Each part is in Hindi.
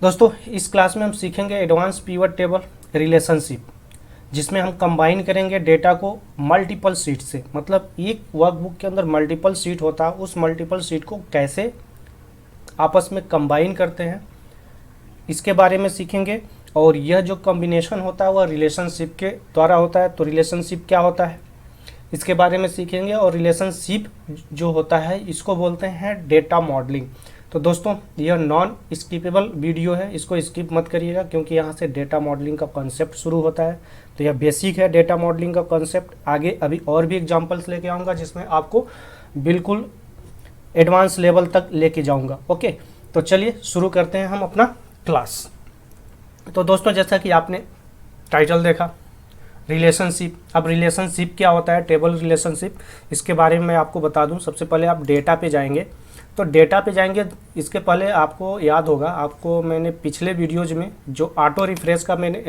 दोस्तों इस क्लास में हम सीखेंगे एडवांस पिवट टेबल रिलेशनशिप, जिसमें हम कंबाइन करेंगे डेटा को मल्टीपल सीट से। मतलब एक वर्कबुक के अंदर मल्टीपल सीट होता है, उस मल्टीपल सीट को कैसे आपस में कंबाइन करते हैं इसके बारे में सीखेंगे। और यह जो कॉम्बिनेशन होता है वह रिलेशनशिप के द्वारा होता है। तो रिलेशनशिप क्या होता है इसके बारे में सीखेंगे। और रिलेशनशिप जो होता है इसको बोलते हैं डेटा मॉडलिंग। तो दोस्तों यह नॉन स्किपेबल वीडियो है, इसको स्किप मत करिएगा क्योंकि यहाँ से डेटा मॉडलिंग का कॉन्सेप्ट शुरू होता है। तो यह बेसिक है डेटा मॉडलिंग का कॉन्सेप्ट। आगे अभी और भी एग्जांपल्स लेके आऊँगा जिसमें आपको बिल्कुल एडवांस लेवल तक लेके जाऊँगा। ओके, तो चलिए शुरू करते हैं हम अपना क्लास। तो दोस्तों जैसा कि आपने टाइटल देखा रिलेशनशिप। अब रिलेशनशिप क्या होता है, टेबल रिलेशनशिप, इसके बारे में मैं आपको बता दूं। सबसे पहले आप डेटा पे जाएंगे। तो डेटा पे जाएंगे, इसके पहले आपको याद होगा, आपको मैंने पिछले वीडियोज में जो ऑटो रिफ्रेश का मैंने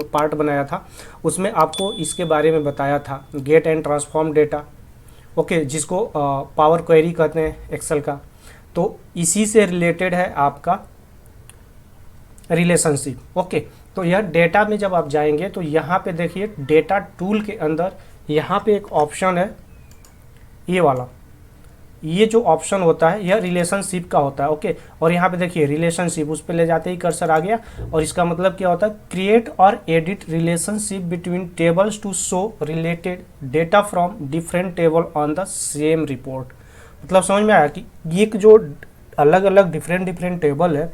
पार्ट बनाया था उसमें आपको इसके बारे में बताया था, get and transform data. Okay, जिसको पावर क्वेरी कहते हैं एक्सेल का। तो इसी से रिलेटेड है आपका रिलेशनशिप। ओके, तो यह डेटा में जब आप जाएंगे तो यहाँ पे देखिए डेटा टूल के अंदर यहाँ पे एक ऑप्शन है, ये वाला। ये जो ऑप्शन होता है यह रिलेशनशिप का होता है। ओके, और यहाँ पे देखिए रिलेशनशिप, उस पर ले जाते ही कर्सर आ गया। और इसका मतलब क्या होता है, क्रिएट और edit relationship between tables two show related data from different table on the same report. मतलब समझ में आया कि ये जो अलग अलग डिफरेंट टेबल है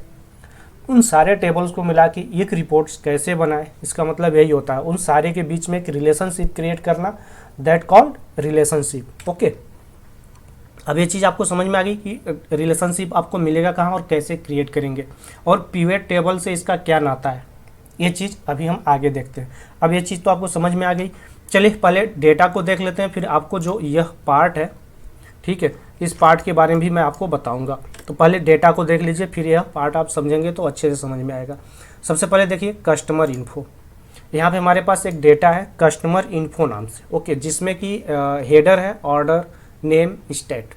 उन सारे टेबल्स को मिला के एक रिपोर्ट्स कैसे बनाए, इसका मतलब यही होता है, उन सारे के बीच में एक रिलेशनशिप क्रिएट करना, दैट कॉल्ड रिलेशनशिप। ओके, अब ये चीज़ आपको समझ में आ गई कि रिलेशनशिप आपको मिलेगा कहाँ और कैसे क्रिएट करेंगे, और पिवट टेबल से इसका क्या नाता है, ये चीज़ अभी हम आगे देखते हैं। अब ये चीज़ तो आपको समझ में आ गई। चलिए पहले डेटा को देख लेते हैं, फिर आपको जो यह पार्ट है, ठीक है, इस पार्ट के बारे में भी मैं आपको बताऊंगा। तो पहले डेटा को देख लीजिए, फिर यह पार्ट आप समझेंगे तो अच्छे से समझ में आएगा। सबसे पहले देखिए कस्टमर इन्फो। यहाँ पे हमारे पास एक डेटा है कस्टमर इन्फो नाम से। ओके, जिसमें कि हेडर है, ऑर्डर, नेम, स्टेट।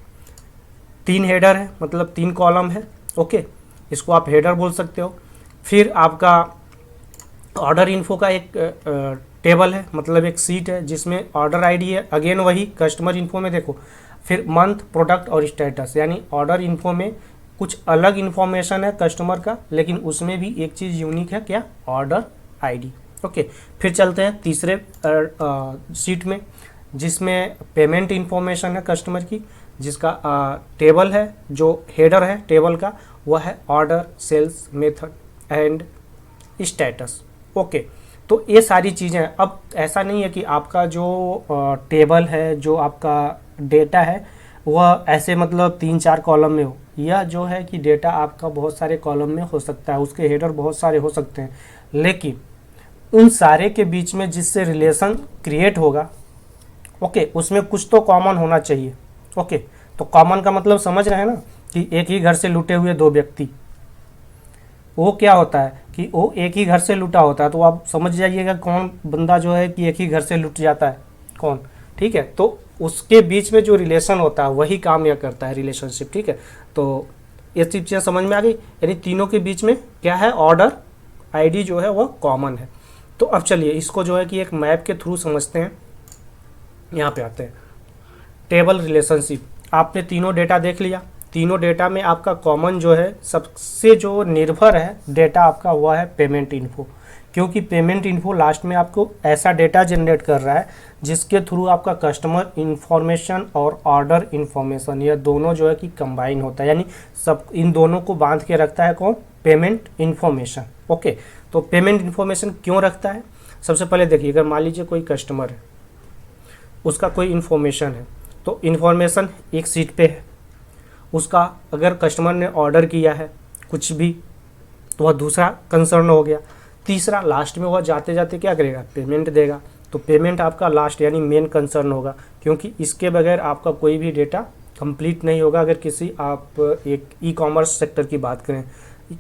3 हेडर है, मतलब 3 कॉलम है। ओके, इसको आप हेडर बोल सकते हो। फिर आपका ऑर्डर इन्फो का एक टेबल है, मतलब एक सीट है जिसमें ऑर्डर आईडी है, अगेन वही कस्टमर इन्फो में देखो। फिर मंथ, प्रोडक्ट और स्टेटस, यानी ऑर्डर इन्फो में कुछ अलग इन्फॉर्मेशन है कस्टमर का, लेकिन उसमें भी एक चीज़ यूनिक है, क्या, ऑर्डर आईडी। ओके, फिर चलते हैं तीसरे सीट में जिसमें पेमेंट इन्फॉर्मेशन है कस्टमर की, जिसका टेबल है, जो हेडर है टेबल का वह है order, sales, method and status. Okay, तो ये सारी चीज़ें। अब ऐसा नहीं है कि आपका जो टेबल है, जो आपका डेटा है वह ऐसे मतलब 3-4 कॉलम में हो। यह जो है कि डेटा आपका बहुत सारे कॉलम में हो सकता है, उसके हेडर बहुत सारे हो सकते हैं, लेकिन उन सारे के बीच में जिससे रिलेशन क्रिएट होगा, ओके, उसमें कुछ तो कॉमन होना चाहिए। ओके, तो कॉमन का मतलब समझ रहे हैं ना, कि एक ही घर से लुटे हुए 2 व्यक्ति, वो क्या होता है कि वो एक ही घर से लुटा होता है। तो आप समझ जाइएगा कौन बंदा जो है कि एक ही घर से लुट जाता है, कौन, ठीक है। तो उसके बीच में जो रिलेशन होता है वही काम यह करता है, रिलेशनशिप, ठीक है। तो ये चीज़ें समझ में आ गई, यानी तीनों के बीच में क्या है, ऑर्डर आईडी जो है वह कॉमन है। तो अब चलिए इसको जो है कि एक मैप के थ्रू समझते हैं। यहाँ पे आते हैं टेबल रिलेशनशिप। आपने तीनों डेटा देख लिया। तीनों डेटा में आपका कॉमन जो है, सबसे जो निर्भर है डेटा आपका, वह है पेमेंट इन्फो, क्योंकि पेमेंट इन्फो लास्ट में आपको ऐसा डेटा जनरेट कर रहा है जिसके थ्रू आपका कस्टमर इन्फॉर्मेशन और ऑर्डर इन्फॉर्मेशन, यह दोनों जो है कि कंबाइन होता है, यानी सब इन दोनों को बांध के रखता है कौन, पेमेंट इन्फॉर्मेशन। ओके, तो पेमेंट इन्फॉर्मेशन क्यों रखता है, सबसे पहले देखिए, अगर मान लीजिए कोई कस्टमर है, उसका कोई इन्फॉर्मेशन है, तो इन्फॉर्मेशन एक सीट पे है उसका। अगर कस्टमर ने ऑर्डर किया है कुछ भी तो वह दूसरा कंसर्न हो गया। तीसरा, लास्ट में वह जाते जाते क्या करेगा, पेमेंट देगा। तो पेमेंट आपका लास्ट यानी मेन कंसर्न होगा, क्योंकि इसके बगैर आपका कोई भी डेटा कंप्लीट नहीं होगा। अगर किसी आप एक ई कॉमर्स सेक्टर की बात करें,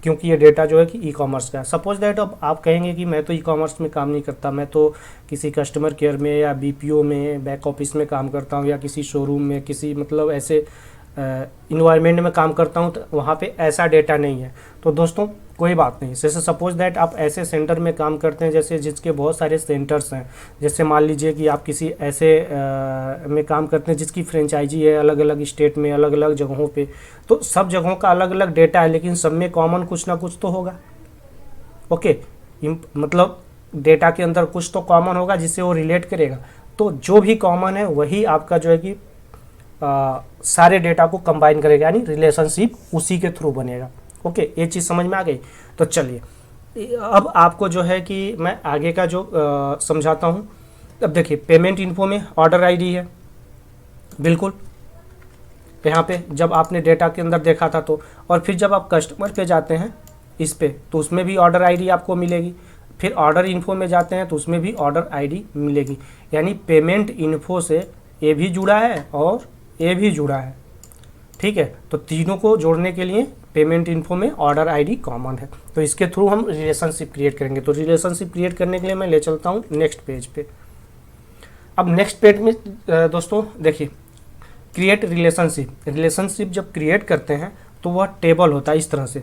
क्योंकि ये डेटा जो है कि ई कॉमर्स का है। सपोज दैट अब आप कहेंगे कि मैं तो ई कॉमर्स में काम नहीं करता, मैं तो किसी कस्टमर केयर में या बीपीओ में, बैक ऑफिस में काम करता हूँ, या किसी शोरूम में, किसी मतलब ऐसे इन्वायरमेंट में काम करता हूँ, तो वहाँ पे ऐसा डेटा नहीं है। तो दोस्तों कोई बात नहीं। जैसे सपोज दैट आप ऐसे सेंटर में काम करते हैं जैसे जिसके बहुत सारे सेंटर्स हैं, जैसे मान लीजिए कि आप किसी ऐसे में काम करते हैं जिसकी फ्रेंचाइजी है अलग अलग स्टेट में, अलग अलग जगहों पे, तो सब जगहों का अलग अलग डेटा है, लेकिन सब में कॉमन कुछ ना कुछ तो होगा। ओके, मतलब डेटा के अंदर कुछ तो कॉमन होगा जिससे वो रिलेट करेगा। तो जो भी कॉमन है वही आपका जो है कि सारे डेटा को कंबाइन करेगा, यानी रिलेशनशिप उसी के थ्रू बनेगा। ओके, ये चीज़ समझ में आ गई। तो चलिए अब आपको जो है कि मैं आगे का जो समझाता हूँ। अब देखिए पेमेंट इन्फो में ऑर्डर आईडी है, बिल्कुल यहाँ पे जब आपने डेटा के अंदर देखा था तो, और फिर जब आप कस्टमर पे जाते हैं इस पे तो उसमें भी ऑर्डर आईडी आपको मिलेगी। फिर ऑर्डर इन्फो में जाते हैं तो उसमें भी ऑर्डर आईडी मिलेगी। यानी पेमेंट इन्फो से ये भी जुड़ा है और ये भी जुड़ा है, ठीक है। तो तीनों को जोड़ने के लिए पेमेंट इन्फो में ऑर्डर आईडी कॉमन है, तो इसके थ्रू हम रिलेशनशिप क्रिएट करेंगे। तो रिलेशनशिप क्रिएट करने के लिए मैं ले चलता हूँ नेक्स्ट पेज पे। अब नेक्स्ट पेज में दोस्तों देखिए, क्रिएट रिलेशनशिप जब क्रिएट करते हैं तो वह टेबल होता है इस तरह से।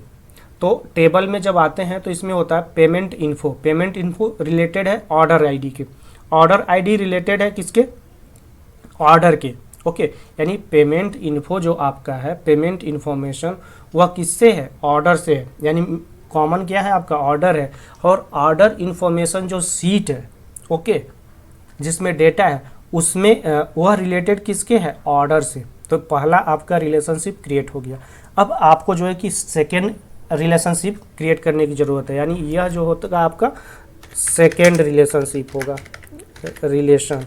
तो टेबल में जब आते हैं तो इसमें होता है पेमेंट इन्फो रिलेटेड है ऑर्डर आईडी के, ऑर्डर आईडी रिलेटेड है किसके, ऑर्डर के। ओके, यानी पेमेंट इन्फो जो आपका है, पेमेंट इन्फॉर्मेशन, वह किससे है, ऑर्डर से है। यानी कॉमन क्या है आपका, ऑर्डर है। और ऑर्डर इन्फॉर्मेशन जो सीट है, ओके, जिसमें डेटा है उसमें वह रिलेटेड किसके है, ऑर्डर से। तो पहला आपका रिलेशनशिप क्रिएट हो गया। अब आपको जो है कि सेकेंड रिलेशनशिप क्रिएट करने की ज़रूरत है, यानी यह जो होता है आपका सेकेंड रिलेशनशिप होगा, रिलेशन।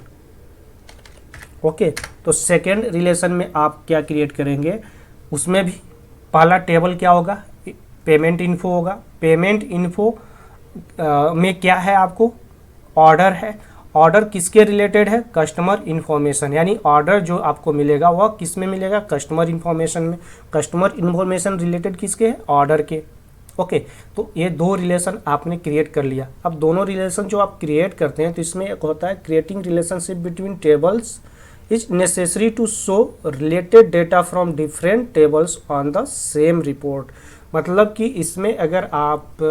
ओके, तो सेकेंड रिलेशन में आप क्या क्रिएट करेंगे, उसमें भी पहला टेबल क्या होगा, पेमेंट इन्फो होगा। पेमेंट इन्फो में क्या है, आपको ऑर्डर है। ऑर्डर किसके रिलेटेड है, कस्टमर इन्फॉर्मेशन। यानी ऑर्डर जो आपको मिलेगा वह किस में मिलेगा, कस्टमर इन्फॉर्मेशन में। कस्टमर इन्फॉर्मेशन रिलेटेड किसके है, ऑर्डर के। ओके, तो ये दो रिलेशन आपने क्रिएट कर लिया। अब दोनों रिलेशन जो आप क्रिएट करते हैं तो इसमें एक होता है creating relationship between tables is necessary to show related data from different tables on the same report. मतलब कि इसमें अगर आप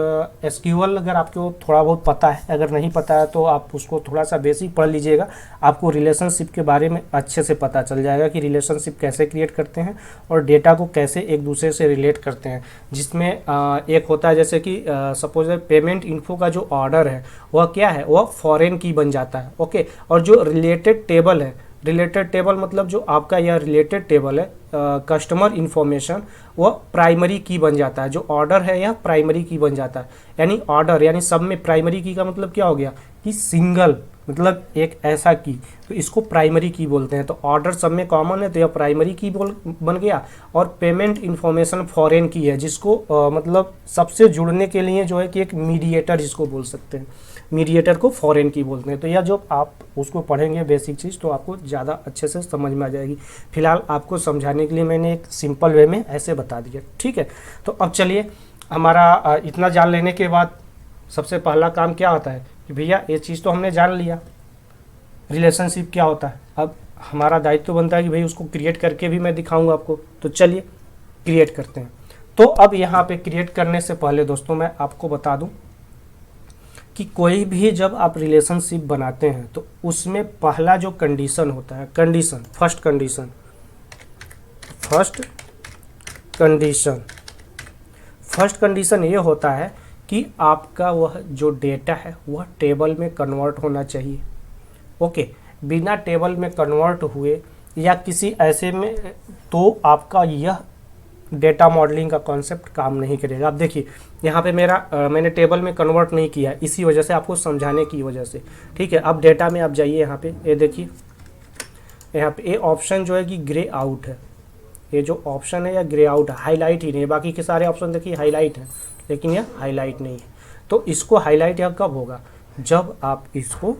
एसक्यूएल अगर आपको थोड़ा बहुत पता है, अगर नहीं पता है तो आप उसको थोड़ा सा बेसिक पढ़ लीजिएगा, आपको रिलेशनशिप के बारे में अच्छे से पता चल जाएगा कि रिलेशनशिप कैसे क्रिएट करते हैं और डेटा को कैसे एक दूसरे से रिलेट करते हैं। जिसमें एक होता है जैसे कि सपोज पेमेंट इन्फो का जो ऑर्डर है वह क्या है, वह फॉरेन की बन जाता है। ओके, और जो रिलेटेड टेबल है, रिलेटेड टेबल मतलब जो आपका यह रिलेटेड टेबल है कस्टमर इन्फॉर्मेशन, वह प्राइमरी की बन जाता है। जो ऑर्डर है यह प्राइमरी की बन जाता है। यानी ऑर्डर यानी सब में प्राइमरी की का मतलब क्या हो गया कि सिंगल, मतलब एक ऐसा की, तो इसको प्राइमरी की बोलते हैं। तो ऑर्डर सब में कॉमन है तो यह प्राइमरी की बन गया। और पेमेंट इन्फॉर्मेशन फॉरेन की है, जिसको मतलब सबसे जुड़ने के लिए जो है कि एक मीडिएटर जिसको बोल सकते हैं, मीडिएटर को फॉरेन की बोलते हैं। तो यह जो आप उसको पढ़ेंगे बेसिक चीज़ तो आपको ज़्यादा अच्छे से समझ में आ जाएगी। फिलहाल आपको समझाने के लिए मैंने एक सिंपल वे में ऐसे बता दिया, ठीक है। तो अब चलिए, हमारा इतना जान लेने के बाद सबसे पहला काम क्या होता है कि भैया ये चीज़ तो हमने जान लिया, रिलेशनशिप क्या होता है। अब हमारा दायित्व बनता है कि भाई उसको क्रिएट करके भी मैं दिखाऊंगा आपको। तो चलिए क्रिएट करते हैं। तो अब यहाँ पे क्रिएट करने से पहले दोस्तों मैं आपको बता दूं कि कोई भी जब आप रिलेशनशिप बनाते हैं तो उसमें पहला जो कंडीशन होता है, फर्स्ट कंडीशन ये होता है कि आपका वह जो डेटा है वह टेबल में कन्वर्ट होना चाहिए। ओके, बिना टेबल में कन्वर्ट हुए या किसी ऐसे में तो आपका यह डेटा मॉडलिंग का कॉन्सेप्ट काम नहीं करेगा। अब देखिए यहाँ पे मैंने टेबल में कन्वर्ट नहीं किया, इसी वजह से आपको समझाने की वजह से, ठीक है। अब डेटा में आप जाइए, यहाँ पे ये देखिए, यहाँ पे ये ऑप्शन जो है कि ग्रे आउट है। ये जो ऑप्शन है या ग्रे आउट है, हाईलाइट ही नहीं है। बाकी के सारे ऑप्शन देखिए हाईलाइट है, लेकिन यह हाईलाइट नहीं है। तो इसको हाईलाइट यह कब होगा, जब आप इसको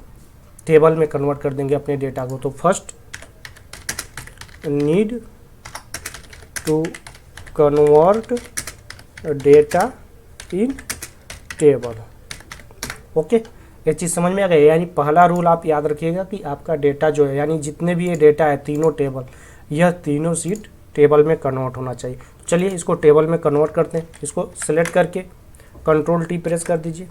टेबल में कन्वर्ट कर देंगे अपने डेटा को। तो first need to convert data in table. Okay, ये चीज़ समझ में आ गई। यानी पहला रूल आप याद रखिएगा कि आपका डेटा जो है, यानी जितने भी ये डेटा है तीनों टेबल, यह तीनों सीट टेबल में कन्वर्ट होना चाहिए। चलिए इसको टेबल में कन्वर्ट करते हैं। इसको सेलेक्ट करके कंट्रोल टी प्रेस कर दीजिए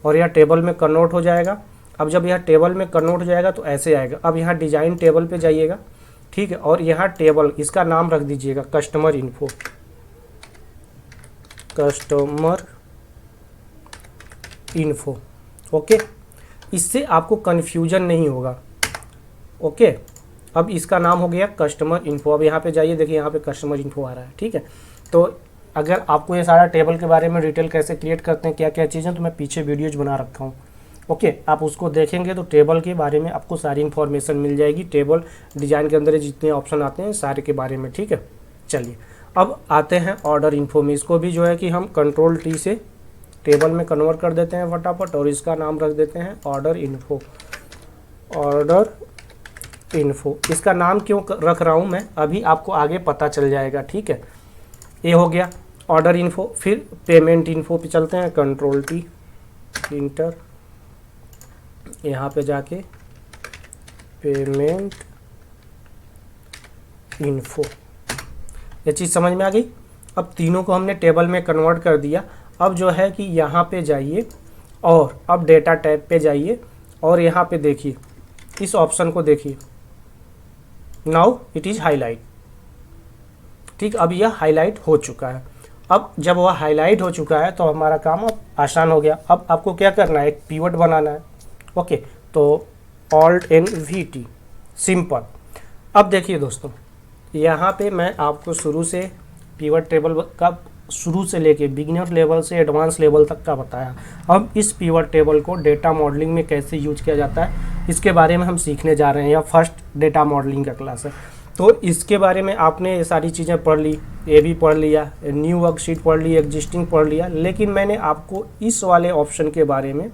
और यह टेबल में कन्वर्ट हो जाएगा। अब जब यह टेबल में कन्वर्ट हो जाएगा तो ऐसे आएगा। अब यहाँ डिजाइन टेबल पे जाइएगा, ठीक है, और यहाँ टेबल इसका नाम रख दीजिएगा customer info, customer info. Okay, इससे आपको कन्फ्यूजन नहीं होगा। ओके, अब इसका नाम हो गया कस्टमर इन्फो। अब यहाँ पे जाइए, देखिए यहाँ पे कस्टमर इन्फो आ रहा है, ठीक है। तो अगर आपको ये सारा टेबल के बारे में डिटेल कैसे क्रिएट करते हैं, क्या क्या चीज़ें, तो मैं पीछे वीडियोज बना रखा हूँ। ओके, आप उसको देखेंगे तो टेबल के बारे में आपको सारी इन्फॉर्मेशन मिल जाएगी। टेबल डिजाइन के अंदर जितने ऑप्शन आते हैं सारे के बारे में, ठीक है। चलिए अब आते हैं ऑर्डर इन्फो में। इसको भी जो है कि हम कंट्रोल टी से टेबल में कन्वर्ट कर देते हैं फटाफट और इसका नाम रख देते हैं ऑर्डर इन्फो, ऑर्डर इन्फो। इसका नाम क्यों रख रहा हूँ मैं, अभी आपको आगे पता चल जाएगा, ठीक है। ये हो गया ऑर्डर इन्फो। फिर पेमेंट इन्फो पे चलते हैं, कंट्रोल टी, इंटर, यहाँ पे जाके पेमेंट इन्फो। ये चीज़ समझ में आ गई। अब तीनों को हमने टेबल में कन्वर्ट कर दिया। अब जो है कि यहाँ पे जाइए और अब डेटा टैब पे जाइए और यहाँ पे देखिए इस ऑप्शन को देखिए, नाउ इट इज़ हाईलाइट, ठीक। अब यह हाईलाइट हो चुका है। अब जब वह हाईलाइट हो चुका है तो हमारा काम अब आसान हो गया। अब आपको क्या करना है, एक पीवट बनाना है। ओके, तो Alt+N+VT, सिंपल। अब देखिए दोस्तों, यहाँ पे मैं आपको शुरू से पीवट टेबल का शुरू से लेके बिगिनर लेवल से एडवांस लेवल तक का बताया। अब इस पीवट टेबल को डेटा मॉडलिंग में कैसे यूज किया जाता है इसके बारे में हम सीखने जा रहे हैं। यह फर्स्ट डेटा मॉडलिंग का क्लास है, तो इसके बारे में आपने ये सारी चीज़ें पढ़ ली, ये भी पढ़ लिया, न्यू वर्कशीट पढ़ ली, एग्जिस्टिंग पढ़ लिया, लेकिन मैंने आपको इस वाले ऑप्शन के बारे में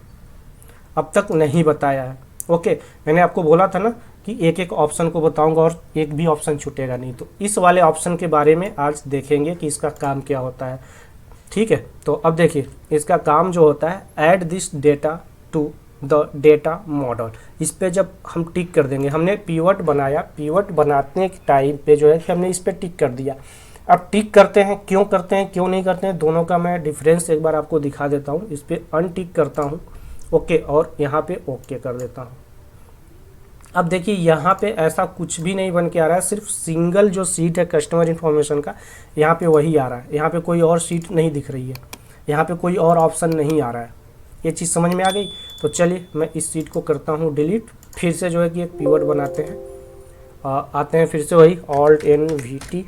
अब तक नहीं बताया है। ओके, मैंने आपको बोला था ना कि एक एक ऑप्शन को बताऊंगा और एक भी ऑप्शन छूटेगा नहीं। तो इस वाले ऑप्शन के बारे में आज देखेंगे कि इसका काम क्या होता है, ठीक है। तो अब देखिए इसका काम जो होता है, add this data to the data model. इस पे जब हम टिक कर देंगे, हमने पीवट बनाया, पीवट बनाने के टाइम पे जो है कि हमने इस पे टिक कर दिया। अब टिक करते हैं, क्यों करते हैं क्यों नहीं करते हैं, दोनों का मैं डिफरेंस एक बार आपको दिखा देता हूँ। इस पर अनटिक करता हूँ, ओके, और यहाँ पे ओके कर देता हूँ। अब देखिए यहाँ पे ऐसा कुछ भी नहीं बन के आ रहा है, सिर्फ सिंगल जो सीट है कस्टमर इन्फॉर्मेशन का यहाँ पे वही आ रहा है। यहाँ पे कोई और सीट नहीं दिख रही है, यहाँ पे कोई और ऑप्शन नहीं आ रहा है। ये चीज़ समझ में आ गई। तो चलिए मैं इस सीट को करता हूँ डिलीट। फिर से जो है कि एक पीवट बनाते हैं, आते हैं फिर से वही Alt+N+VT,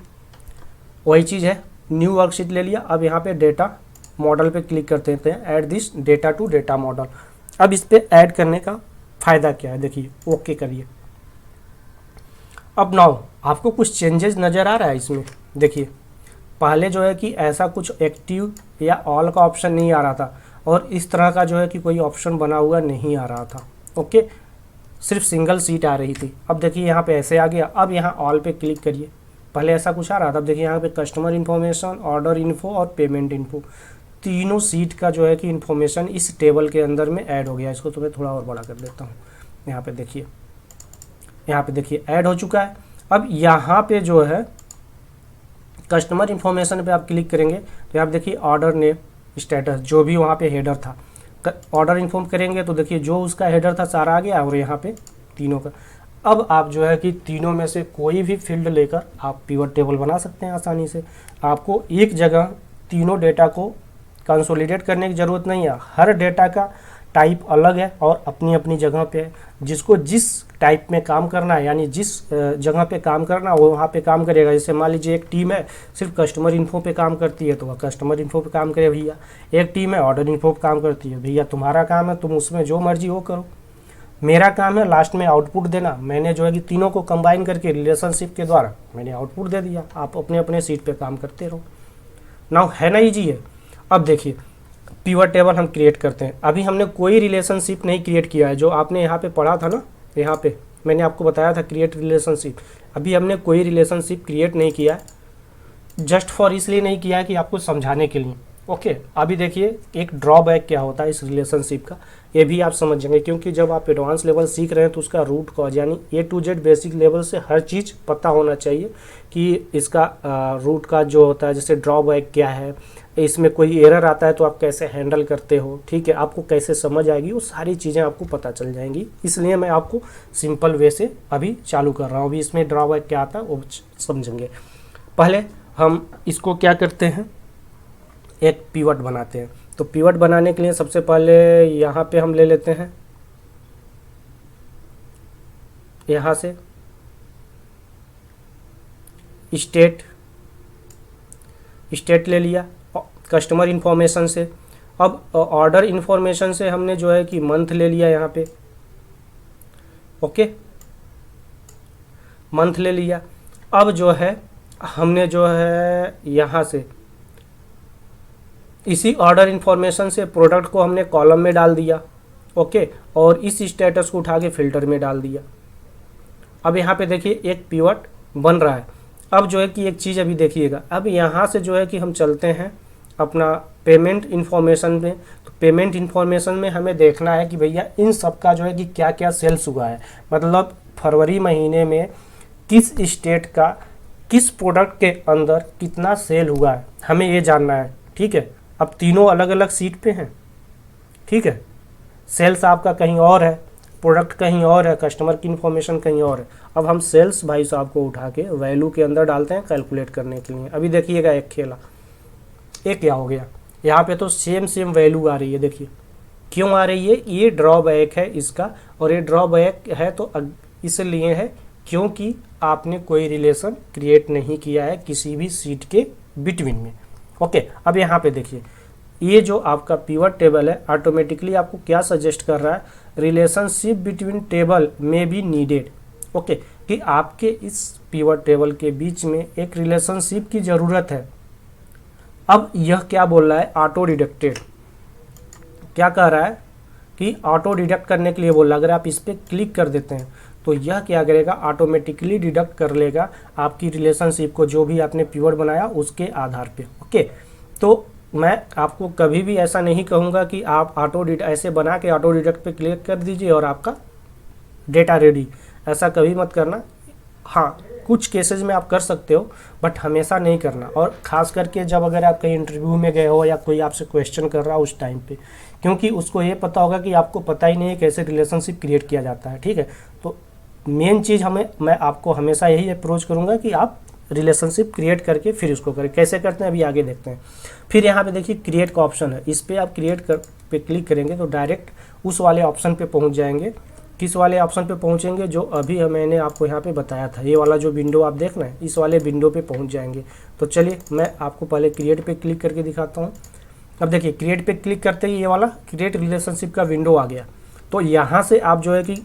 वही चीज़ है, न्यू वर्कशीट ले लिया। अब यहाँ पे डेटा मॉडल पे क्लिक करते हैं, add this data to data model. अब इस पे ऐड करने का फ़ायदा क्या है, देखिए ओके करिए। अब नाउ आपको कुछ चेंजेस नज़र आ रहा है इसमें। देखिए पहले जो है कि ऐसा कुछ एक्टिव या ऑल का ऑप्शन नहीं आ रहा था और इस तरह का जो है कि कोई ऑप्शन बना हुआ नहीं आ रहा था। ओके, सिर्फ सिंगल सीट आ रही थी। अब देखिए यहाँ पे ऐसे आ गया। अब यहाँ ऑल पे क्लिक करिए, पहले ऐसा कुछ आ रहा था। अब देखिए यहाँ पे कस्टमर इन्फॉर्मेशन, ऑर्डर इन्फो और पेमेंट इन्फो, तीनों सीट का जो है कि इन्फॉर्मेशन इस टेबल के अंदर में ऐड हो गया। इसको तो मैं थोड़ा और बड़ा कर देता हूँ। यहाँ पे देखिए, यहाँ पे देखिए ऐड हो चुका है। अब यहाँ पे जो है कस्टमर इन्फॉर्मेशन पे आप क्लिक करेंगे तो यहाँ पे देखिए ऑर्डर नेम, स्टेटस, जो भी वहाँ पे हेडर था, ऑर्डर इन्फॉर्म करेंगे तो देखिए जो उसका हेडर था सारा आ गया और यहाँ पे तीनों का। अब आप जो है कि तीनों में से कोई भी फील्ड लेकर आप पिवट टेबल बना सकते हैं आसानी से। आपको एक जगह तीनों डेटा को कंसोलिडेट करने की ज़रूरत नहीं है। हर डेटा का टाइप अलग है और अपनी अपनी जगह पे है। जिसको जिस टाइप में काम करना है, यानी जिस जगह पे काम करना है वो वहाँ पे काम करेगा। जैसे मान लीजिए एक टीम है सिर्फ कस्टमर इन्फो पे काम करती है तो वह कस्टमर इन्फो पे काम करे भैया। एक टीम है ऑर्डर इन्फो पे काम करती है भैया, तुम्हारा काम है तुम उसमें जो मर्जी वो करो। मेरा काम है लास्ट में आउटपुट देना। मैंने जो है कि तीनों को कंबाइन करके रिलेशनशिप के द्वारा मैंने आउटपुट दे दिया। आप अपने अपने सीट पे काम करते रहो। नाउ है ना ईजी है। अब देखिए पिवट टेबल हम क्रिएट करते हैं। अभी हमने कोई रिलेशनशिप नहीं क्रिएट किया है। जो आपने यहाँ पे पढ़ा था ना, यहाँ पे मैंने आपको बताया था क्रिएट रिलेशनशिप, अभी हमने कोई रिलेशनशिप क्रिएट नहीं किया है। जस्ट फॉर इसलिए नहीं किया है कि आपको समझाने के लिए। ओके, अभी देखिए एक ड्रॉबैक क्या होता है इस रिलेशनशिप का, ये भी आप समझेंगे। क्योंकि जब आप एडवांस लेवल सीख रहे हैं तो उसका रूट कॉज यानी A to Z basic level से हर चीज़ पता होना चाहिए कि इसका रूट का जो होता है, जैसे ड्रॉबैक क्या है, इसमें कोई एरर आता है तो आप कैसे हैंडल करते हो, ठीक है, आपको कैसे समझ आएगी, वो सारी चीज़ें आपको पता चल जाएंगी। इसलिए मैं आपको सिंपल वे से अभी चालू कर रहा हूँ। अभी इसमें ड्रॉबैक क्या आता है वो समझेंगे। पहले हम इसको क्या करते हैं, एक पिवट बनाते हैं। तो पिवट बनाने के लिए सबसे पहले यहाँ पे हम ले लेते हैं, यहाँ से स्टेट ले लिया कस्टमर इन्फॉर्मेशन से। अब ऑर्डर इन्फॉर्मेशन से हमने जो है कि मंथ ले लिया यहाँ पे, ओके, मंथ ले लिया। अब जो है हमने जो है यहाँ से इसी ऑर्डर इन्फॉर्मेशन से प्रोडक्ट को हमने कॉलम में डाल दिया, ओके, और इस स्टेटस को उठा के फिल्टर में डाल दिया। अब यहाँ पे देखिए एक पिवट बन रहा है। अब जो है कि एक चीज़ अभी देखिएगा, अब यहाँ से जो है कि हम चलते हैं अपना पेमेंट इन्फॉर्मेशन में। तो पेमेंट इन्फॉर्मेशन में हमें देखना है कि भैया इन सब का जो है कि क्या क्या सेल्स हुआ है, मतलब फरवरी महीने में किस स्टेट का किस प्रोडक्ट के अंदर कितना सेल हुआ है, हमें ये जानना है, ठीक है। अब तीनों अलग अलग सीट पे हैं, ठीक है, सेल्स आपका कहीं और है, प्रोडक्ट कहीं और है, कस्टमर की इन्फॉर्मेशन कहीं और है। अब हम सेल्स भाई साहब को उठा के वैल्यू के अंदर डालते हैं कैलकुलेट करने के लिए। अभी देखिएगा एक खेला, एक क्या हो गया, यहाँ पे तो सेम वैल्यू आ रही है। देखिए क्यों आ रही है, ये ड्रॉबैक है इसका, और ये ड्रॉबैक है तो इसलिए है क्योंकि आपने कोई रिलेशन क्रिएट नहीं किया है किसी भी सीट के बिटवीन में, ओके। अब यहाँ पे देखिए ये जो आपका पिवट टेबल है ऑटोमेटिकली आपको क्या सजेस्ट कर रहा है, रिलेशनशिप बिटवीन टेबल में बी नीडेड, ओके, कि आपके इस पिवट टेबल के बीच में एक रिलेशनशिप की ज़रूरत है। अब यह क्या बोल रहा है, ऑटो डिडक्टेड, क्या कह रहा है कि ऑटो डिडक्ट करने के लिए बोल रहा है। अगर आप इस पर क्लिक कर देते हैं तो यह क्या करेगा, ऑटोमेटिकली डिडक्ट कर लेगा आपकी रिलेशनशिप को, जो भी आपने पिवट बनाया उसके आधार पे, ओके। तो मैं आपको कभी भी ऐसा नहीं कहूँगा कि आप ऐसे बना के ऑटो डिडक्ट पे क्लिक कर दीजिए और आपका डेटा रेडी, ऐसा कभी मत करना। हाँ, कुछ केसेस में आप कर सकते हो बट हमेशा नहीं करना, और ख़ास करके जब अगर आप कहीं इंटरव्यू में गए हो या कोई आपसे क्वेश्चन कर रहा हो उस टाइम पे, क्योंकि उसको ये पता होगा कि आपको पता ही नहीं है कैसे रिलेशनशिप क्रिएट किया जाता है, ठीक है। तो मेन चीज़ मैं आपको हमेशा यही अप्रोच करूँगा कि आप रिलेशनशिप क्रिएट करके फिर उसको करें। कैसे करते हैं अभी आगे देखते हैं। फिर यहाँ पे देखिए क्रिएट का ऑप्शन है, इस पर आप पे क्लिक करेंगे तो डायरेक्ट उस वाले ऑप्शन पे पहुँच जाएंगे। किस वाले ऑप्शन पे पहुँचेंगे, जो अभी मैंने आपको यहाँ पे बताया था, ये वाला जो विंडो आप देख रहे हैं, इस वाले विंडो पे पहुँच जाएंगे। तो चलिए मैं आपको पहले क्रिएट पे क्लिक करके दिखाता हूँ। अब देखिए क्रिएट पे क्लिक करते ही ये वाला क्रिएट रिलेशनशिप का विंडो आ गया। तो यहाँ से आप जो है कि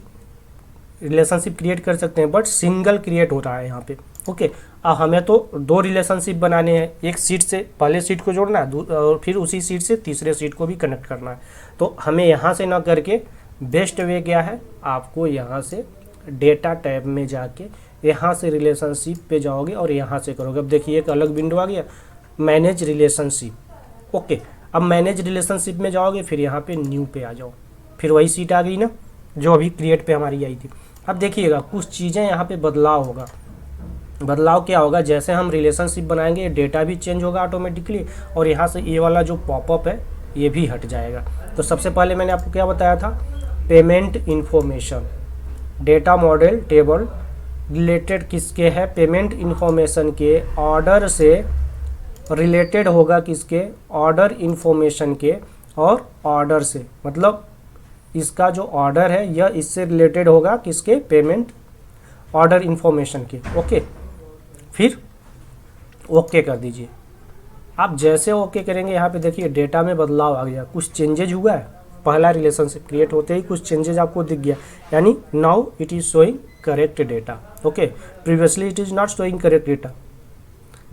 रिलेशनशिप क्रिएट कर सकते हैं, बट सिंगल क्रिएट हो रहा है यहाँ पे, ओके। अब हमें तो 2 रिलेशनशिप बनाने हैं, एक सीट से पहले सीट को जोड़ना है और फिर उसी सीट से तीसरे सीट को भी कनेक्ट करना है। तो हमें यहाँ से ना करके बेस्ट वे क्या है, आपको यहाँ से डेटा टैब में जाके यहाँ से रिलेशनशिप पे जाओगे और यहाँ से करोगे। अब देखिए एक अलग विंडो आ गया, मैनेज रिलेशनशिप, ओके। अब मैनेज रिलेशनशिप में जाओगे, फिर यहाँ पे न्यू पे आ जाओ, फिर वही सीट आ गई ना जो अभी क्रिएट पे हमारी आई थी। अब देखिएगा कुछ चीज़ें यहाँ पे बदलाव होगा। बदलाव क्या होगा, जैसे हम रिलेशनशिप बनाएंगे डेटा भी चेंज होगा ऑटोमेटिकली, और यहाँ से ये वाला जो पॉपअप है ये भी हट जाएगा। तो सबसे पहले मैंने आपको क्या बताया था, payment information data model table related किसके है, पेमेंट इन्फॉर्मेशन के ऑर्डर से रिलेटेड होगा, किसके, ऑर्डर इन्फॉर्मेशन के, और ऑर्डर से मतलब इसका जो ऑर्डर है यह इससे रिलेटेड होगा, किसके, पेमेंट ऑर्डर इन्फॉर्मेशन के, ओके। फिर ओके कर दीजिए। आप जैसे ओके करेंगे यहाँ पे देखिए डेटा में बदलाव आ गया, कुछ चेंजेज हुआ है। पहला रिलेशनशिप क्रिएट होते ही कुछ चेंजेज आपको दिख गया, यानी now it is showing correct data, okay, previously it is not showing correct data,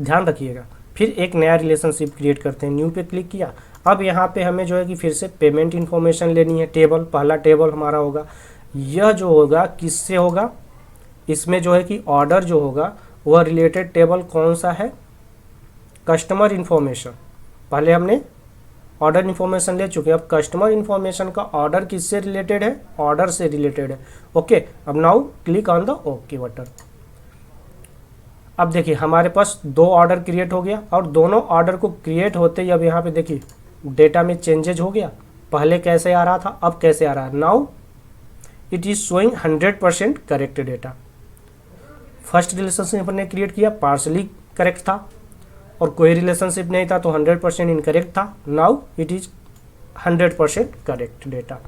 ध्यान रखिएगा। फिर एक नया रिलेशनशिप क्रिएट करते हैं, न्यू पे क्लिक किया। अब यहाँ पे हमें जो है कि फिर से पेमेंट इन्फॉर्मेशन लेनी है, टेबल, पहला टेबल हमारा होगा। यह जो होगा किससे होगा, इसमें जो है कि ऑर्डर जो होगा वह रिलेटेड टेबल कौन सा है, कस्टमर इन्फॉर्मेशन। पहले हमने ऑर्डर इन्फॉर्मेशन ले चुके हैं, अब कस्टमर इन्फॉर्मेशन का ऑर्डर किससे रिलेटेड है, ऑर्डर से रिलेटेड है, ओके। अब now click on the okay button. अब देखिए हमारे पास 2 ऑर्डर क्रिएट हो गया और दोनों ऑर्डर को क्रिएट होते ही अब यहाँ पे देखिए डेटा में चेंजेज हो गया। पहले कैसे आ रहा था, अब कैसे आ रहा है। Now it is showing 100% correct data. First relationship ने क्रिएट किया, पार्शली करेक्ट था और कोई रिलेशनशिप नहीं था तो 100% इनकरेक्ट था। Now it is 100% correct data.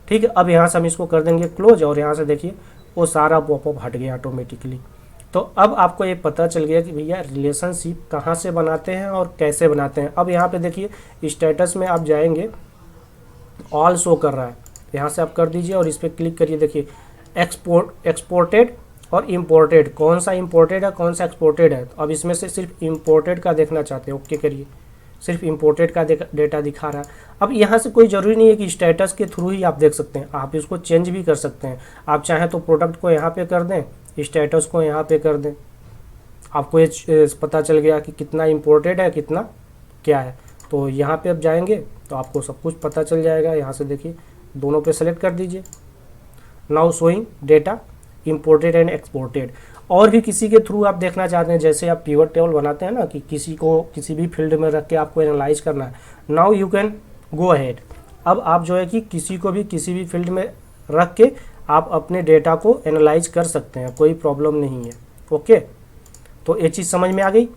ठीक है, अब यहाँ से हम इसको कर देंगे क्लोज और यहाँ से देखिए वो सारा पॉपअप हट गया ऑटोमेटिकली। तो अब आपको ये पता चल गया कि भैया रिलेशनशिप कहाँ से बनाते हैं और कैसे बनाते हैं। अब यहाँ पे देखिए स्टेटस में आप जाएंगे, ऑल शो कर रहा है, यहाँ से आप कर दीजिए और इस पर क्लिक करिए। देखिए एक्सपोर्टेड और इम्पोर्टेड, कौन सा इम्पोर्टेड है कौन सा एक्सपोर्टेड है। अब इसमें से सिर्फ इम्पोर्टेड का देखना चाहते हैं, ओके करिए, सिर्फ इम्पोर्टेड का डेटा दिखा रहा है। अब यहाँ से कोई ज़रूरी नहीं है कि स्टेटस के थ्रू ही आप देख सकते हैं, आप इसको चेंज भी कर सकते हैं। आप चाहें तो प्रोडक्ट को यहाँ पे कर दें, स्टेटस को यहाँ पे कर दें, आपको ये पता चल गया कि कितना इम्पोर्टेड है कितना क्या है। तो यहाँ पे अब जाएंगे तो आपको सब कुछ पता चल जाएगा। यहाँ से देखिए दोनों पे सेलेक्ट कर दीजिए, now showing data imported and exported. और भी किसी के थ्रू आप देखना चाहते हैं, जैसे आप पिवट टेबल बनाते हैं ना कि किसी को किसी भी फील्ड में रख के आपको एनालाइज करना है, now you can go ahead. अब आप जो है कि किसी को भी किसी भी फील्ड में रख के आप अपने डेटा को एनालाइज कर सकते हैं, कोई प्रॉब्लम नहीं है। ओके, तो ये चीज़ समझ में आ गई।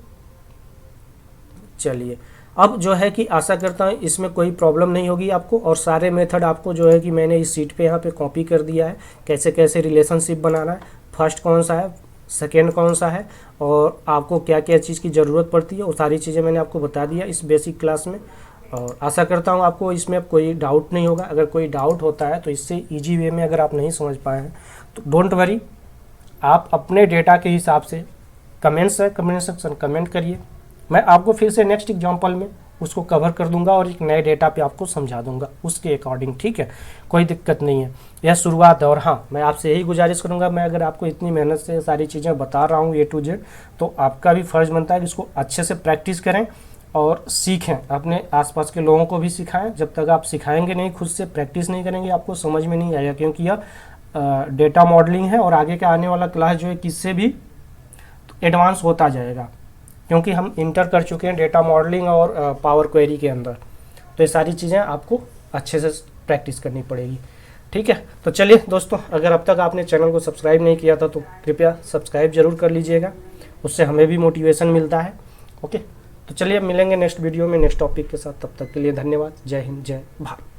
चलिए अब जो है कि आशा करता हूँ इसमें कोई प्रॉब्लम नहीं होगी आपको, और सारे मेथड आपको जो है कि मैंने इस सीट पे यहाँ पे कॉपी कर दिया है, कैसे कैसे रिलेशनशिप बनाना है, फर्स्ट कौन सा है, सेकेंड कौन सा है, और आपको क्या क्या चीज़ की ज़रूरत पड़ती है, वो सारी चीज़ें मैंने आपको बता दिया इस बेसिक क्लास में। और आशा करता हूँ आपको इसमें कोई डाउट नहीं होगा। अगर कोई डाउट होता है तो इससे ईजी वे में अगर आप नहीं समझ पाए हैं तो डोंट वरी, आप अपने डेटा के हिसाब से कमेंट सेक्शन कमेंट करिए, मैं आपको फिर से नेक्स्ट एग्जाम्पल में उसको कवर कर दूंगा और एक नए डेटा पे आपको समझा दूंगा उसके अकॉर्डिंग। ठीक है, कोई दिक्कत नहीं है, यह शुरुआत है। और हाँ, मैं आपसे यही गुजारिश करूंगा, मैं अगर आपको इतनी मेहनत से सारी चीज़ें बता रहा हूँ A to Z, तो आपका भी फ़र्ज़ बनता है कि इसको अच्छे से प्रैक्टिस करें और सीखें, अपने आसपास के लोगों को भी सिखाएं। जब तक आप सिखाएंगे नहीं, खुद से प्रैक्टिस नहीं करेंगे, आपको समझ में नहीं आएगा, क्योंकि यह डेटा मॉडलिंग है और आगे का आने वाला क्लास जो है किससे भी एडवांस होता जाएगा, क्योंकि हम इंटर कर चुके हैं डेटा मॉडलिंग और पावर क्वेरी के अंदर। तो ये सारी चीज़ें आपको अच्छे से प्रैक्टिस करनी पड़ेगी। ठीक है, तो चलिए दोस्तों, अगर अब तक आपने चैनल को सब्सक्राइब नहीं किया था तो कृपया सब्सक्राइब जरूर कर लीजिएगा, उससे हमें भी मोटिवेशन मिलता है। ओके, तो चलिए अब मिलेंगे नेक्स्ट वीडियो में नेक्स्ट टॉपिक के साथ, तब तक के लिए धन्यवाद। जय हिंद, जय भारत।